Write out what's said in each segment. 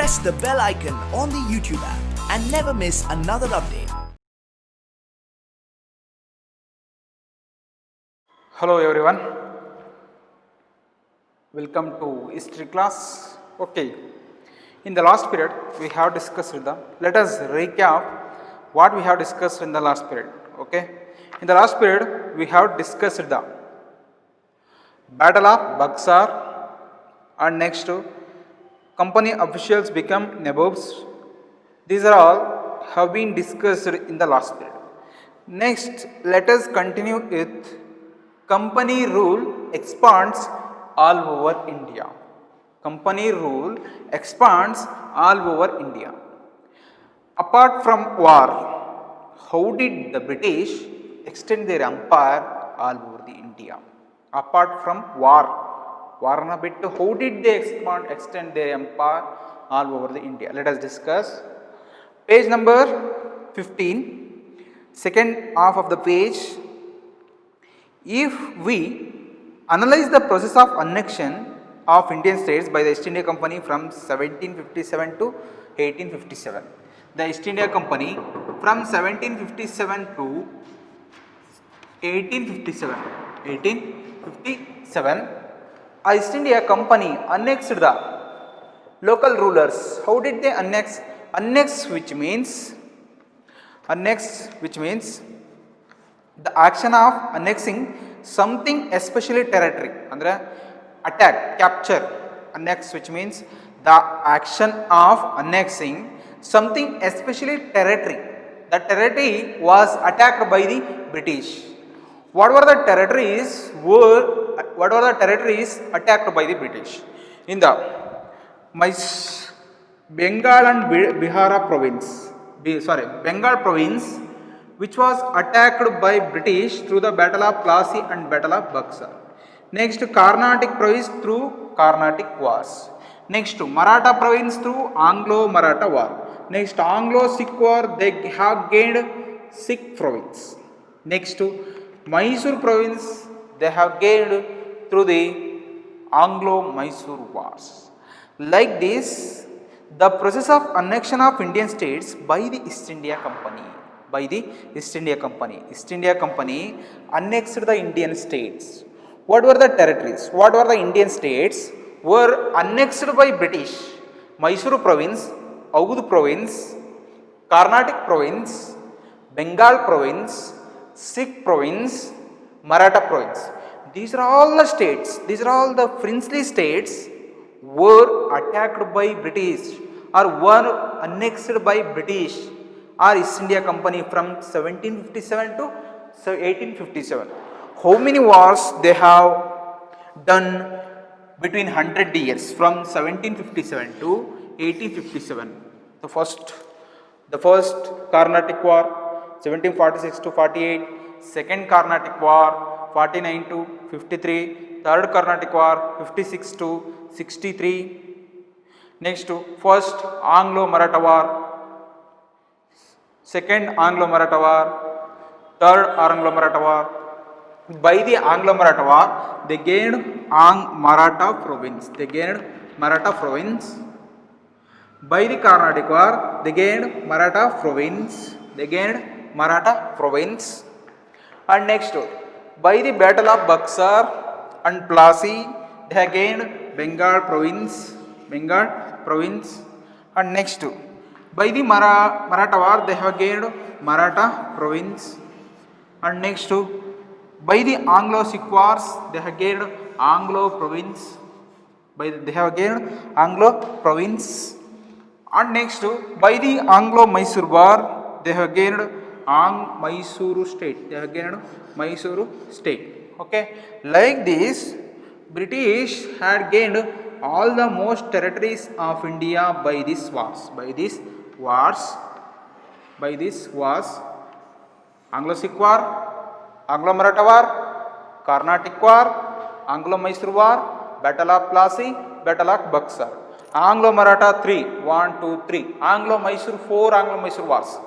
press the bell icon on the YouTube app and never miss another update. Hello everyone, welcome to history class. Okay, in the last period we have discussed let us recap what we have discussed in the last period. Okay, in the last period we have discussed the Battle of Buxar, and next company officials become nabobs. These are all have been discussed in the last period. Next, let us continue with company rule expands all over India. Company rule expands all over India. Apart from war, how did the British extend their empire all over the India? Apart from warna bittu, how did they extend their empire all over the India? Let us discuss. Page number 15, second half of the page. If we analyze the process of annexion of Indian states by the East India Company from 1757 to 1857, the East India Company from 1757 to 1857, East India Company annexed the local rulers. How did they annex? Annex, which means the action of annexing something, especially territory, andre attack, capture. Annex, which means the action of annexing something, especially territory. The territory was attacked by the British. What were the territories attacked by the British? In the Bengal and Bihara province, Bengal province, which was attacked by British through the Battle of Plassey and Battle of Buxar. Next, Carnatic province through Carnatic wars. Next, Maratha province through Anglo-Maratha war. Next, Anglo-Sikh war, they have gained Sikh province. Next, Mysore province, they have gained through the Anglo-Mysore wars. Like this, the process of annexion of Indian states by the East India Company. East India Company annexed the Indian states. What were the territories? What were the Indian states were annexed by British? Mysore province, Awadh province, Carnatic province, Bengal province, Sikh province, Maratha province. These are all the states, these are all the princely states were attacked by British or were annexed by British or East India Company from 1757 to 1857. How many wars they have done between 100 years from 1757 to 1857? The first Carnatic War 1746 to 48, second Carnatic War 49 to 53, third Carnatic War 56 to 63. Next, first Anglo-Maratha War, second Anglo-Maratha War, third Anglo-Maratha War. By the Anglo-Maratha War, they gained Maratha province. By the Carnatic War, they gained Maratha province. And next, by the Battle of Buxar and Plassey, they have gained Bengal province. And next, by the Maratha War, they have gained Maratha province. And next, by the Anglo-Sikh wars, they have gained Anglo province. And next, by the Anglo-Mysore war, they have gained Mysore state. Okay, like this, British had gained all the most territories of India by these wars. Anglo-Sikh war, Anglo-Maratha war, Carnatic war, Anglo-Mysore war, Battle of Plassey, Battle of Buxar. Anglo-Maratha 3, 1, 2, 3. Anglo-Mysore 4 Anglo-Mysore wars.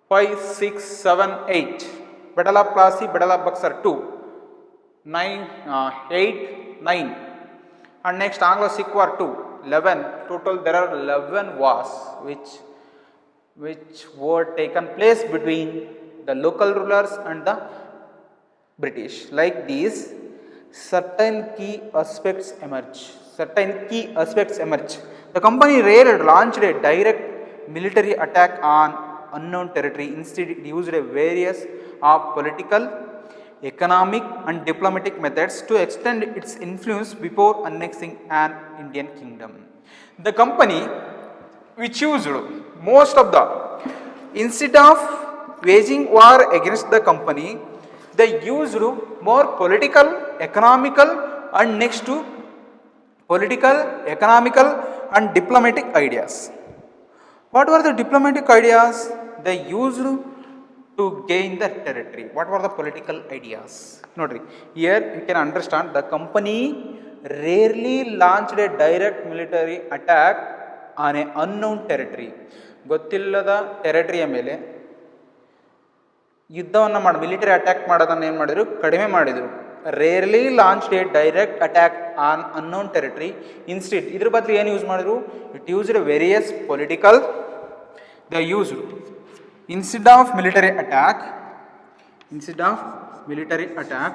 5, 6, 7, 8. Battle of Plassey, Battle of Buxar 2. 9, 8, 9. And next Anglo-Sikh war 2. 11. Total there are 11 wars which were taken place between the local rulers and the British. Like these, certain key aspects emerge. The company rarely launched a direct military attack on unknown territory. Instead, it used a various of political, economic and diplomatic methods to extend its influence before annexing an Indian kingdom. The company which used most of the, instead of waging war against the company, they used more political, economical and next to political, economical and diplomatic ideas. What were the diplomatic ideas they used to gain the territory? What were the political ideas? Notary. Here you can understand the company rarely launched a direct military attack on an unknown territory. ಗೊತ್ತಿಲ್ಲದ ಟೆರಿಟರಿಯ ಮೇಲೆ ಯುದ್ಧವನ್ನು ಮಾಡಿ military attack ಮಾಡೋದನ್ನು ಏನು ಮಾಡಿದರು, ಕಡಿಮೆ ಮಾಡಿದರು. Rarely launched A direct attack on unknown territory. Instead ಇದ್ರ ಬದಲು ಏನು ಯೂಸ್ ಮಾಡಿದ್ರು, it used various political, they used instead of military attack, instead of military attack,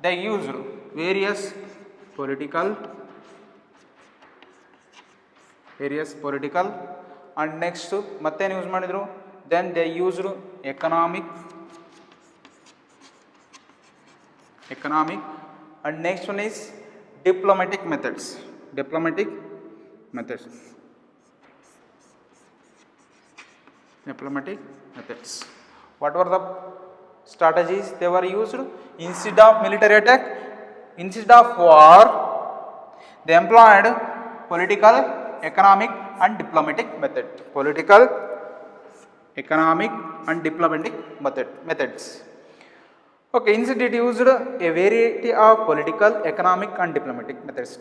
they used various political and next mattenu use madidru, then they used economic and next one is diplomatic methods. What were the strategies they were used? Instead of military attack, instead of war, they employed political, economic and diplomatic methods. Okay, instead it used a variety of political, economic and diplomatic methods.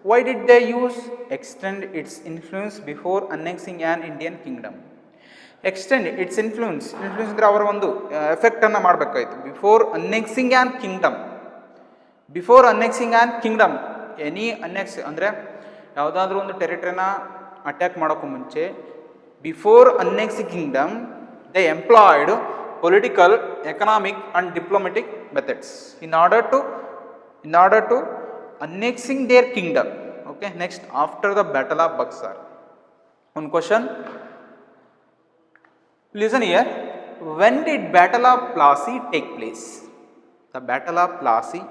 Why did they use? Extend its influence before annexing an Indian kingdom. Extend its influence ಅಂದರೆ ಅವರ ಒಂದು ಎಫೆಕ್ಟನ್ನು ಮಾಡಬೇಕಾಯಿತು. Before annexing an kingdom, any annex ಅಂದರೆ ಯಾವುದಾದ್ರೂ ಒಂದು ಟೆರಿಟರಿನ attack ಮಾಡೋಕ್ಕೂ ಮುಂಚೆ, before annexing kingdom they employed political, economic and diplomatic methods in order to annexing their kingdom. Okay, next, after the battle of Buxar, one question, listen here, when did battle of Plassey take place? The battle of Plassey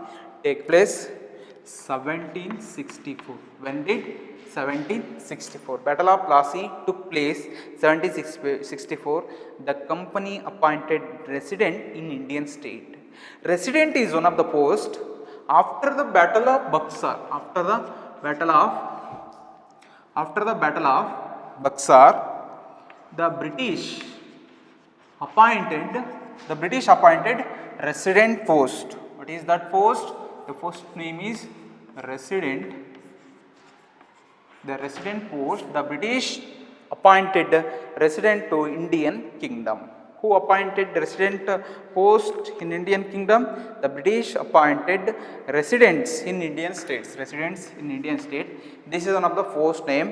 take place 1764. When did 1764? Battle of Plassey took place 1764. The company appointed resident in Indian state. Resident is one of the post after the battle of Buxar. After the battle of Buxar, the British appointed resident post. What is that post? The post name is resident. The resident post, the British appointed resident to Indian kingdom. Who appointed resident post in Indian kingdom? The British appointed residents in Indian states. This is one of the post name.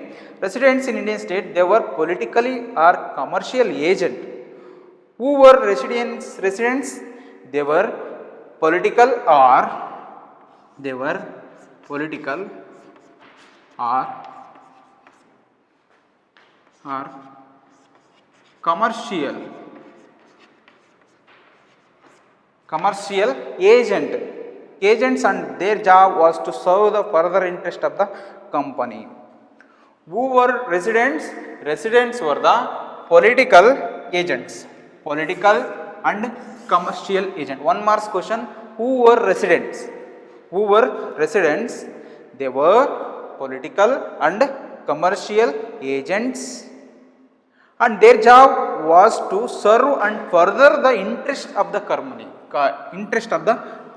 Residents in Indian state, they were politically or commercial agent. Who were residents? They were political or commercial agents, and their job was to serve the further interest of the company. Who were residents? Residents were the political and commercial agent. One marks question, who were residents? They were political and commercial agents, and their job was to serve and further the interest of the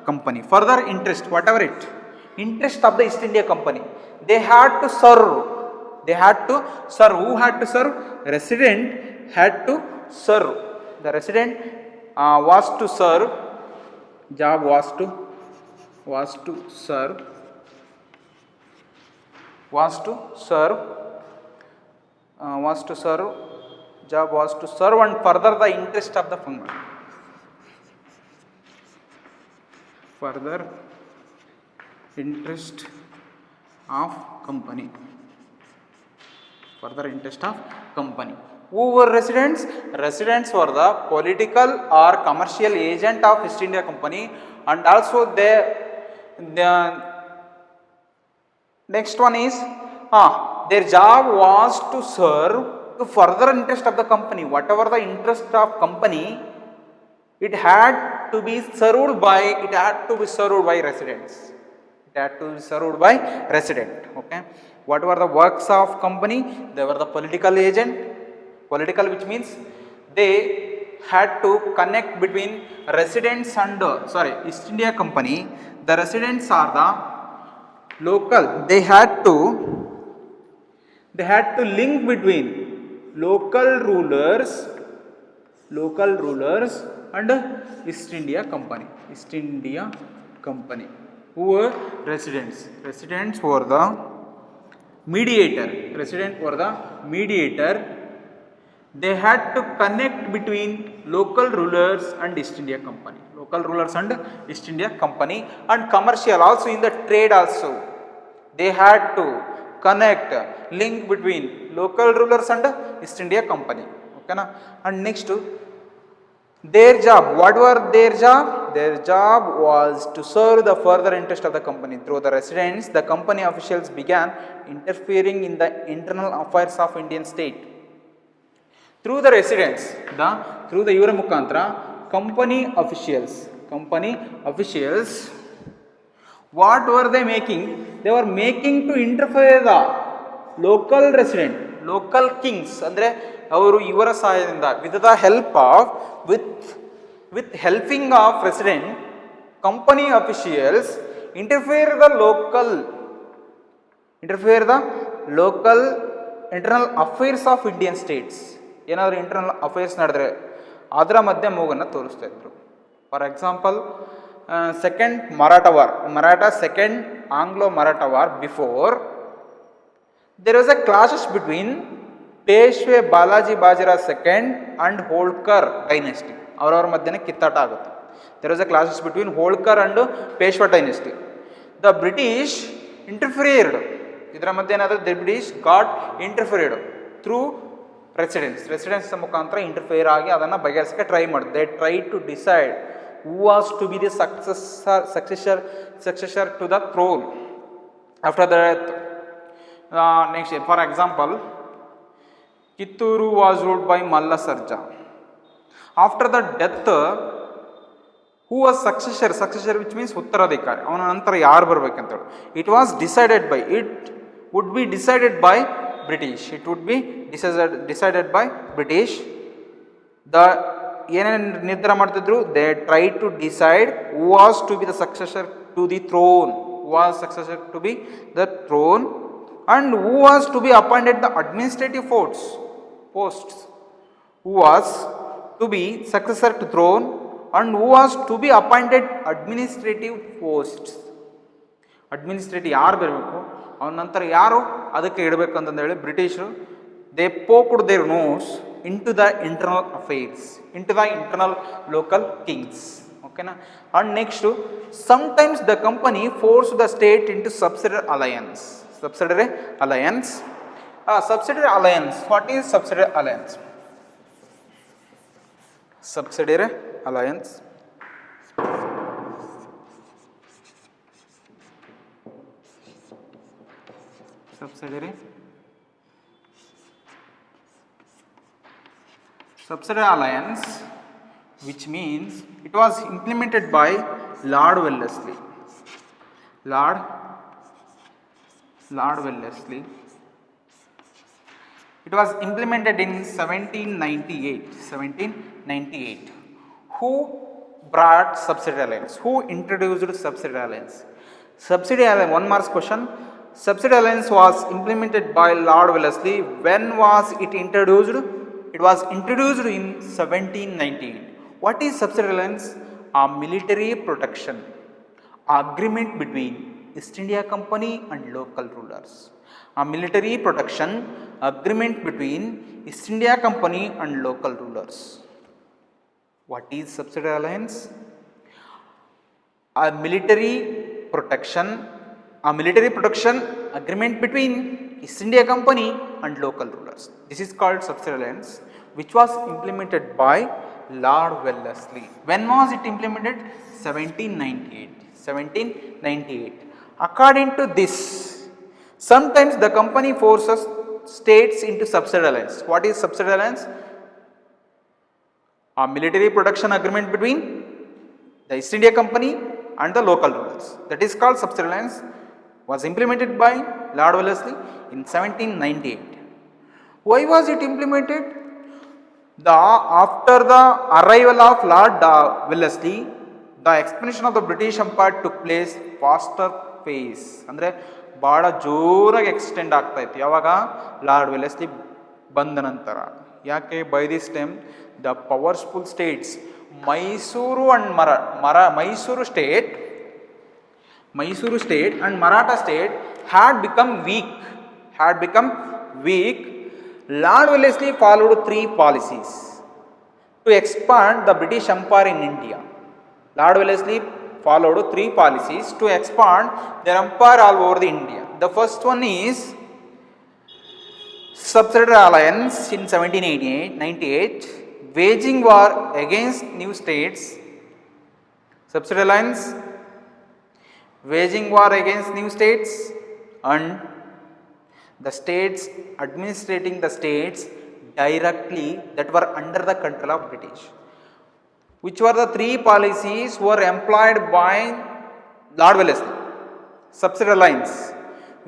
company. Further interest, whatever it, interest of the East India Company. They had to serve. Who had to serve? Resident had to serve. The resident was to serve job was to serve job was to serve and further the interest of the company. Further interest of company. Who were residents? Residents were the political or commercial agent of East India Company, and also the next one is their job was to serve to further interest of the company. Whatever the interest of company, it had to be served by residents. Okay. What were the works of company? They were the political agent. Political, which means they had to connect between residents and East India Company. The residents are the local. They had to link between local rulers and East India Company. Who were residents? Residents were the mediator. They had to connect between local rulers and East India Company. And commercial, also in the trade also. They had to link between local rulers and East India Company. Okay na? And next, their job. What were their job? Their job was to serve the further interest of the company. Through the residents, the company officials began interfering in the internal affairs of Indian state. Through the residents, through the Yura Mukantra, company officials, what were they making? They were making to interfere the local resident, local kings, andre ಅವರು ಇವರ ಸಹಾಯದಿಂದ, with the help of with helping of resident, company officials interfere the local internal affairs of Indian states. ಏನಾದರೂ internal affairs ನಡೆದ್ರೆ ಅದರ ಮಧ್ಯೆ ಮೂಗನ್ನು ತೋರಿಸ್ತಾ ಇದ್ರು. For example, second Anglo Maratha war before, there was a clashes between Peshwa Balaji Bajirao second and Holkar dynasty. ಅವರವರ ಮಧ್ಯೆ ಕಿತ್ತಾಟ ಆಗುತ್ತೆ. There was a clashes between Holkar and Peshwa dynasty. The British interfered. ಇದರ ಮಧ್ಯೆ ಏನಾದರೂ the British got interfered through residence ಮುಖಾಂತರ ಇಂಟರ್ಫಿಯರ್ ಆಗಿ ಅದನ್ನು ಬಗೆಹರಿಸಕ್ಕೆ ಟ್ರೈ ಮಾಡಿದೆ. They try to decide who was to be the successor to the throne after that. Next, for example, Kitturu was ruled by Malla Sarja. After the death, who was successor, which means ಉತ್ತರಾಧಿಕಾರಿ, ಅವನ ನಂತರ ಯಾರು ಬರಬೇಕಂತ ಹೇಳಿ, it would be decided by British. The ಏನೇನು ನಿರ್ಧಾರ ಮಾಡ್ತಿದ್ರು? They try to decide who was to be the successor to the throne, and who was to be appointed the administrative posts, who was to be successor to throne and who was to be appointed administrative posts. Administrative ಯಾರು ಬರಬೇಕು, ಅವನ ನಂತರ ಯಾರು ಅದಕ್ಕೆ ಇಡಬೇಕು ಅಂತಂದೇಳಿ ಬ್ರಿಟಿಷರು they poked their nose into the internal affairs, into the internal local kings. Okay na? And next, sometimes the company forced the state into subsidiary alliance. What is subsidiary alliance? Subsidiary alliance, which means it was implemented by Lord Wellesley. It was implemented in 1798. Who brought subsidiary alliance? Who introduced subsidiary alliance? One marks question. Subsidiary alliance was implemented by Lord Wellesley. When was it introduced? It was introduced in 1798. What is subsidiary alliance? a military protection agreement between East India Company and local rulers. A military protection agreement between East India Company and local rulers. What is subsidiary alliance? A military protection agreement between East India Company and local rulers. This is called subsidiary alliance, which was implemented by Lord Wellesley. When was it implemented? 1798. 1798. According to this, sometimes the company forces states into subsidiary alliance. What is subsidiary alliance? A military protection agreement between the East India Company and the local rulers. That is called subsidiary alliance. Was implemented by Lord Wellesley in 1798. Why was it implemented? After the arrival of Lord Wellesley, the expansion of the British Empire took place faster pace. ಅಂದರೆ ಭಾಳ ಜೋರಾಗಿ extend ಆಗ್ತಾ ಇತ್ತು ಯಾವಾಗ lord Wellesley ಬಂದ ನಂತರ. ಯಾಕೆ? By this time the powerful States Mysuru and Mysuru state and Maratha state had become weak. Lord Wellesley followed three policies to expand the British Empire in India. Lord Wellesley followed three policies to expand their empire all over the India. The first one is subsidiary alliance in 1798, waging war against new states. Subsidiary alliance, waging war against new states, and the states administrating the states directly that were under the control of British. Which were the three policies were employed by Lord Wellesley? Subsidiary alliance,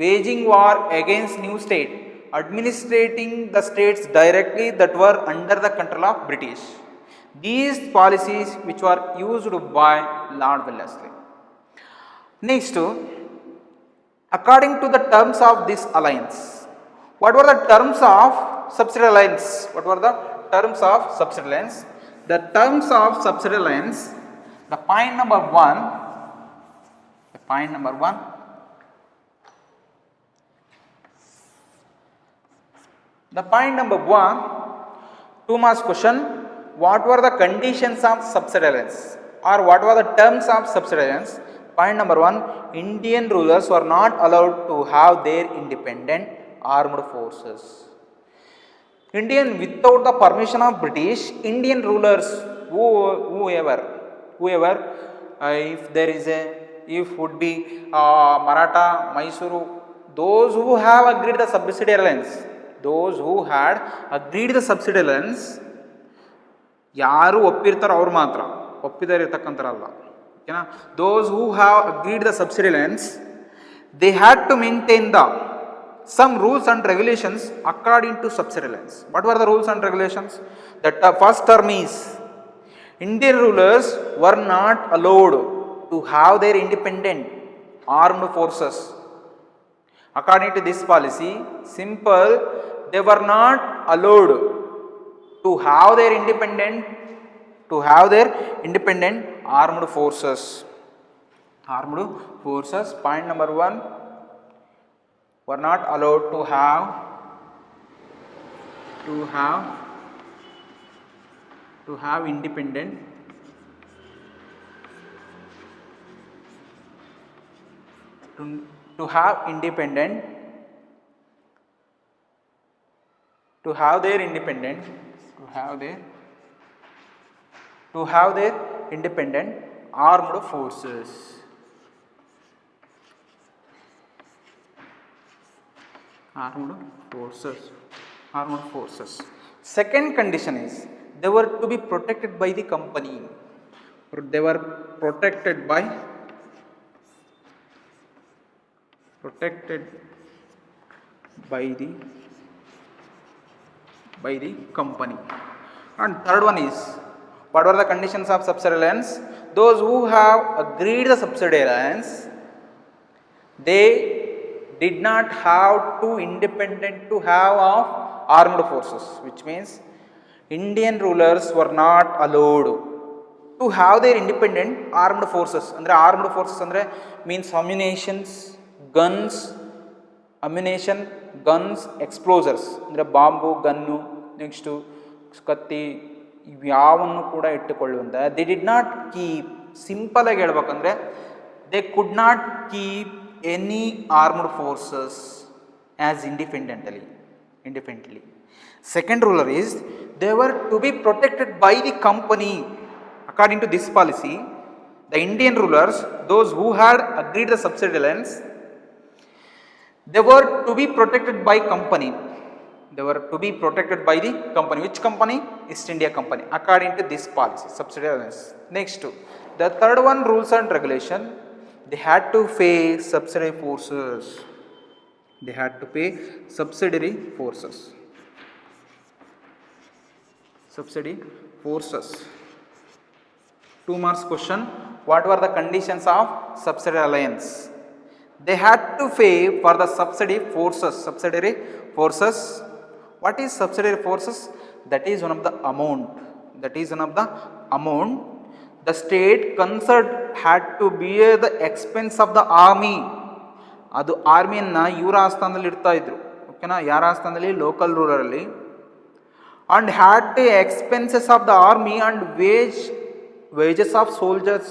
waging war against new state, administrating the states directly that were under the control of British. These policies which were used by Lord Wellesley. Next, according to the terms of this alliance, what were the terms of subsidiary alliance? What were the terms of subsidiary alliance? The terms of subsidiary alliance, the point number one, two marks question, what were the conditions of subsidiary alliance, or what were the terms of subsidiary alliance? Point number one, Indian rulers were not allowed to have their independent armed forces. Without the permission of British, Indian rulers, whoever, if would be Maratha, Mysuru, those who have agreed the subsidiary alliance, ಯಾರು ಒಪ್ಪಿರ್ತಾರೋ ಅವ್ರು ಮಾತ್ರ, ಒಪ್ಪಿದರೆ ಇರ್ತಕ್ಕಂಥರಲ್ಲ. ಓಕೆನಾ? Those who have agreed the subsidiary alliance, they had to maintain some rules and regulations according to subsidiary alliance. What were the rules and regulations? The first term is Indian rulers were not allowed to have their independent armed forces. According to this policy, simple, they were not allowed to have their independent armed forces. Point number one, were not allowed to have independent to have their independent armed forces. Second condition is they were to be protected by the company. They were protected by the company. And third one is, what were the conditions of subsidiary alliance? Those who have agreed the subsidiary alliance, they did not have to independent to have of armed forces, which means Indian rulers were not allowed to have their independent armed forces. ಅಂದರೆ armed forces ಅಂದರೆ means ammunition guns ಎಕ್ಸ್ಪ್ಲೋಸರ್ಸ್ ಅಂದರೆ bomb gun next ಕತ್ತಿ ಇವ್ಯಾವನ್ನು ಕೂಡ ಇಟ್ಟುಕೊಳ್ಳುವಂಥ they did not keep, ಸಿಂಪಲಾಗಿ ಹೇಳ್ಬೇಕಂದ್ರೆ they could not keep any armed forces as independently. Second ruler is they were to be protected by the company. According to this policy, the Indian rulers, those who had agreed the subsidy alliance, they were to be protected by company. They were to be protected by the company. Which company? East India Company. According to this policy, subsidy alliance. Next, the third one, rules and regulation. They had to pay subsidiary forces. They had to pay subsidiary forces. Subsidy forces. 2 marks question. What were the conditions of subsidiary alliance? They had to pay for the subsidy forces. Subsidiary forces. What is subsidiary forces? That is one of the amount. The state concerned had to bear the expense of the army. ಅದು ಆರ್ಮಿಯನ್ನು ಇವರ ಆಸ್ಥಾನದಲ್ಲಿ ಇಡ್ತಾ ಇದ್ರು. ಓಕೆನಾ, ಯಾರ ಆಸ್ಥಾನದಲ್ಲಿ? Local ರೂರರಲ್ಲಿ. And had the expenses of the army and wages of soldiers.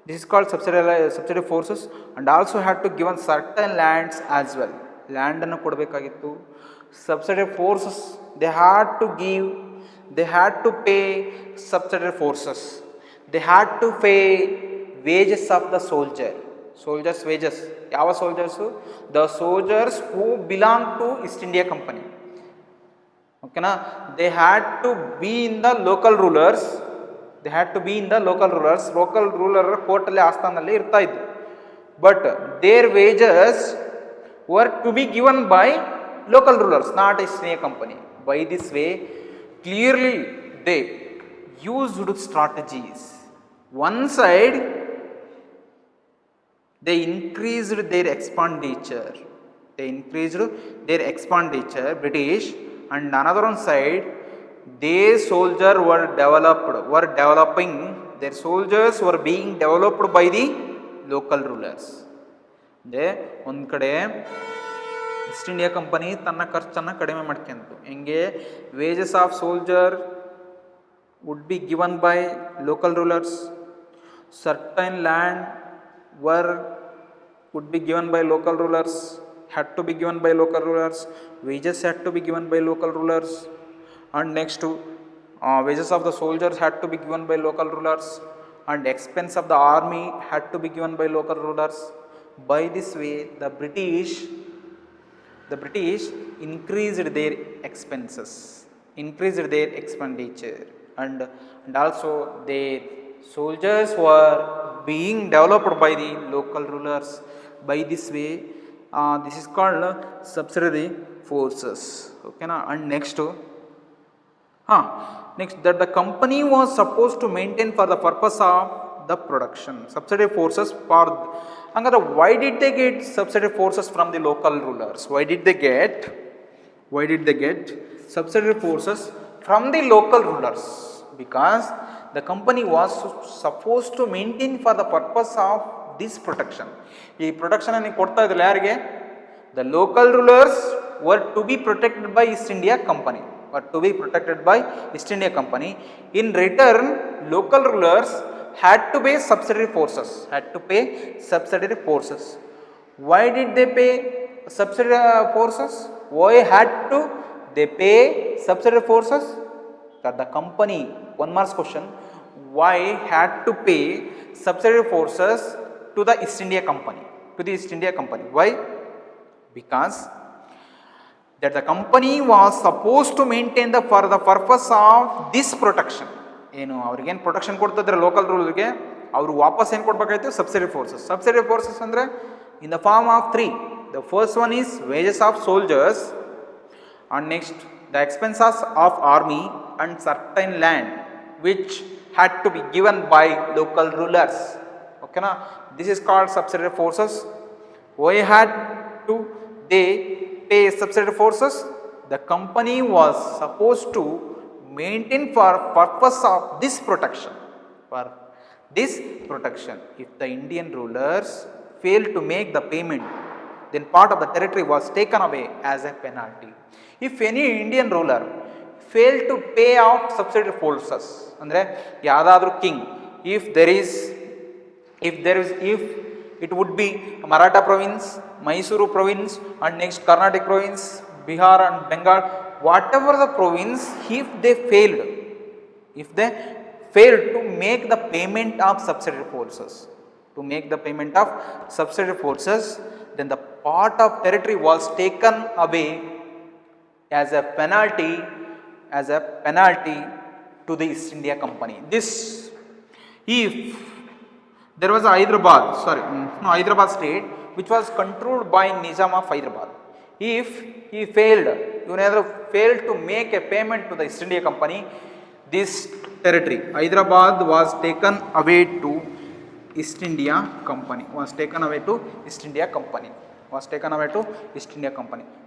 This is called subsidiary forces. And also had to give certain lands as well. Land ಅನ್ನು ಕೊಡಬೇಕಾಗಿತ್ತು. Subsidiary forces, they had to pay subsidiary forces. They had to pay wages of the soldiers wages. ಯಾವ soldiers? The soldiers who belong to East India Company. ಓಕೆನಾ, they had to be in the local rulers. Local ruler ಕೋರ್ಟಲ್ಲಿ ಆಸ್ಥಾನದಲ್ಲಿ ಇರ್ತಾ ಇದ್ರು. But their wages were to be given by local rulers, not East India Company. By this way, clearly they used strategies. One side, they increased their expenditure, British, and another one side, their soldiers were developing, their soldiers were being developed by the local rulers. They, one kade, East India Company ತನ್ನ ಖರ್ಚನ್ನು ಕಡಿಮೆ ಮಾಡ್ಕೊಂತು. ಹೆಂಗೆ? Wages of soldier would be given by local rulers, certain land would be given by local rulers, had to be given by local rulers, wages had to be given by local rulers, and next to wages of the soldiers had to be given by local rulers, and expense of the army had to be given by local rulers. By this way, the British increased their expenses, their expenditure, and also their soldiers were being developed by the local rulers. By this way, this is called subsidiary forces. Okay na? And next that the company was supposed to maintain for the purpose of the production. Subsidiary forces for why did they get subsidiary forces from the local rulers? Why did they get subsidiary forces from the local rulers? Because the company was supposed to maintain for the purpose of this protection. ಈ protection ಅನ್ನು ಕೊಡ್ತಾ ಇದ್ರಲ್ಲ ಯಾರಿಗೆ? The local rulers were to be protected by East India Company. In return, local rulers had to pay subsidiary forces. Why did they pay subsidiary forces? Why had to they pay subsidiary forces? That the company, 1 marks question, why had to pay subsidiary forces to the East India Company? Why? Because that the company was supposed to maintain for the purpose of this protection. ಏನು ಅವ್ರಿಗೇನು protection ಕೊಡ್ತಿದ್ರೆ local ರೂಲ್ಗೆ, ಅವರು ವಾಪಸ್ ಏನು ಕೊಡಬೇಕಾಯ್ತು? Subsidy forces ಅಂದರೆ in the form of 3. The first one is wages of soldiers, and next the expenses of army and certain land which had to be given by local rulers. Okay na? This is called subsidiary forces. Why had to they pay subsidiary forces? The company was supposed to maintain for purpose of this protection. For this protection, if the Indian rulers failed to make the payment, then part of the territory was taken away as a penalty. If any Indian ruler failed to pay off subsidiary forces, andre yadadru king, if it would be Maratha province, Mysuru province, and next Carnatic province, Bihar and Bengal, whatever the province, if they failed to make the payment of subsidiary forces, then the part of territory was taken away as a penalty to the East India Company. This, if there was a Hyderabad state which was controlled by Nizam of Hyderabad. If he failed to make a payment to the East India Company, this territory, Hyderabad, was taken away to East India Company.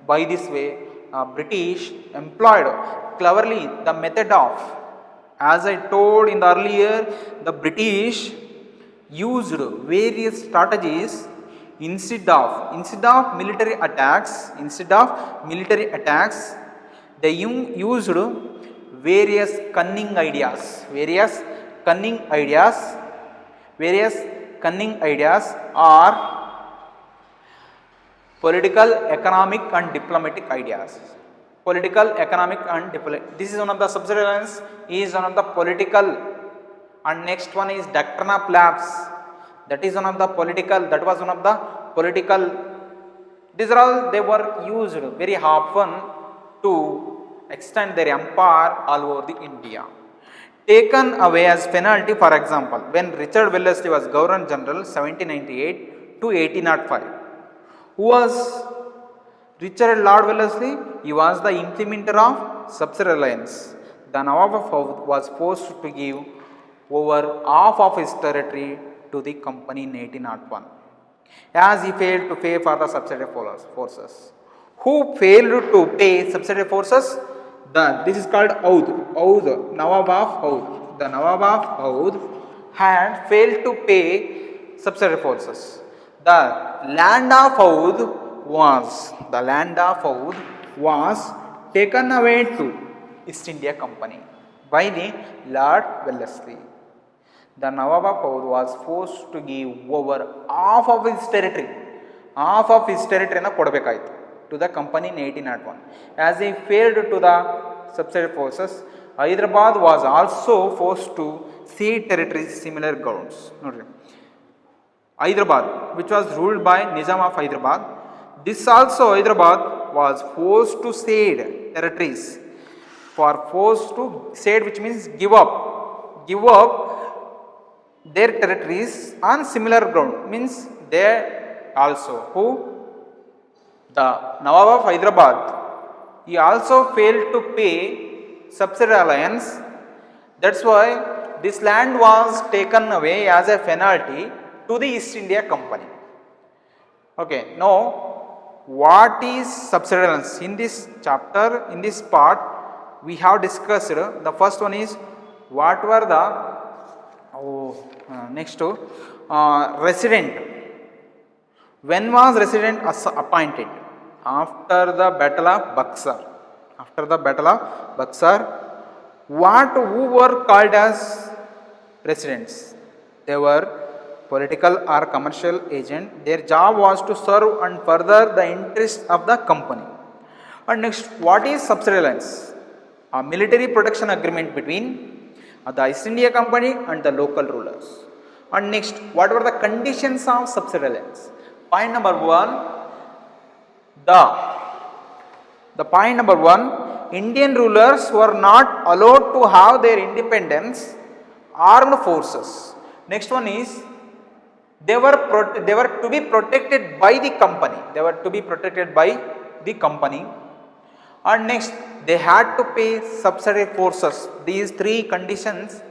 By this way, British employed cleverly the method of, as I told in the earlier, the British used various strategies instead of military attacks. They used various cunning ideas or political, economic and diplomatic ideas. This is one of the subsidiaries, is one of the political, and next one is doctrine of lapse. That was one of the political. These are all, they were used very often to extend their empire all over the India. Taken away as penalty, for example, when Richard Wellesley was Governor General 1798 to 1805. Who was Richard Lord Wellesley? He was the implementer of subsidiary alliance. The Nawab of Oudh was forced to give over half of his territory to the company in 1801, as he failed to pay for the subsidiary forces. Who failed to pay subsidiary forces? This is called Oudh, Nawab of Oudh. The Nawab of Oudh had failed to pay subsidiary forces. The land of Oudh was taken away to East India Company by the Lord Wellesley. The Nawab of Oudh was forced to give over half of his territory to the company in 1801. As he failed to the subsidiary forces, Hyderabad was also forced to cede territories similar grounds. Hyderabad, which was ruled by Nizam of Hyderabad, this also Hyderabad was forced to cede territories. Forced to cede, which means give up their territories on similar ground, means they also the Nawab of Hyderabad, he also failed to pay subsidiary alliance. That's why this land was taken away as a penalty to the East India Company. Okay, now what is subsidiary alliance? In this chapter, in this part, we have discussed. The first one is what were the resident. When was resident appointed? After the Battle of Buxar. Who were called as residents? They were political or commercial agent. Their job was to serve and further the interests of the company. And next, what is subsidiary alliance? A military protection agreement between the East India Company and the local rulers. And next, what were the conditions of subsidiary alliance? Point number one, the point number one, Indian rulers were not allowed to have their independence armed forces. Next one is, they were to be protected by the company. And next, they had to pay subsidiary forces. These three conditions,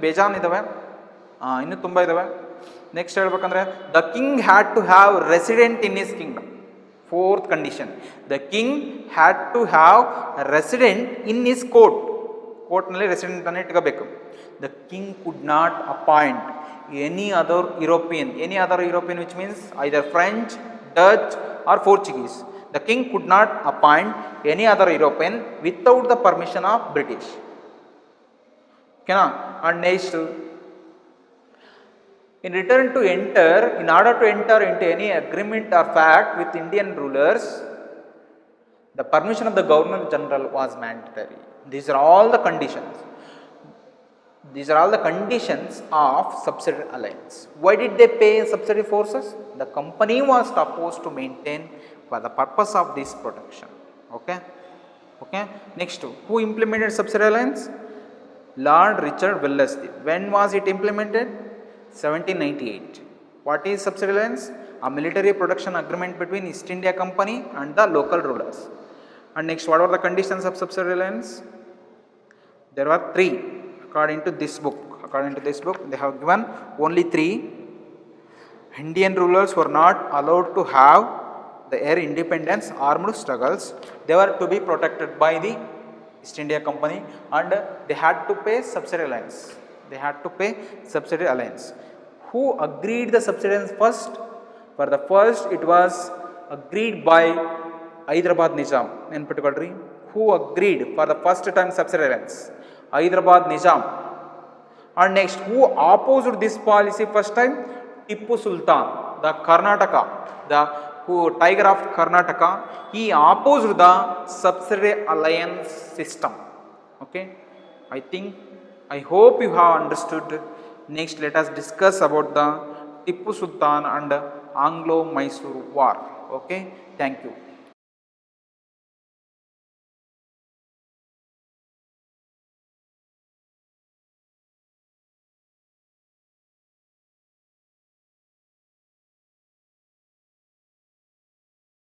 ಬೇಜಾನ್ ಇದಾವೆ, ಇನ್ನೂ ತುಂಬ ಇದಾವೆ. Next ಹೇಳ್ಬೇಕಂದ್ರೆ, the king had to have resident in his kingdom. Fourth condition, the king had to have a resident in his court. ಕೋರ್ಟ್ನಲ್ಲಿ resident ಅನ್ನು ಇಟ್ಕೋಬೇಕು. The king could not appoint any other European which means either French, Dutch or Portuguese. The king could not appoint any other European without the permission of British. ಓಕೆನಾ? And next, in order to enter into any agreement or pact with Indian rulers, the permission of the Governor General was mandatory. These are all the conditions. These are all the conditions of subsidiary alliance. Why did they pay subsidiary forces? The company was supposed to maintain for the purpose of this protection. Okay. Next, who implemented subsidiary alliance? Lord Richard Wellesley. When was it implemented? 1798. What is subsidiary alliance? A military protection agreement between East India Company and the local rulers. And next, what are the conditions of subsidiary alliance? There were 3 according to this book. They have given only 3. Indian rulers were not allowed to have their independence armed struggles. They were to be protected by the East India Company and they had to pay subsidiary alliance. Who agreed the subsidiary alliance first? For the first, it was agreed by Hyderabad Nizam. In particular, who agreed for the first time subsidiary alliance? Hyderabad Nizam. And next, who opposed this policy first time? Tipu Sultan, the Tiger of Karnataka. He opposed the subsidiary alliance system. Okay, I hope you have understood. Next, let us discuss about the Tipu Sultan and Anglo-Mysore War. Okay, thank you.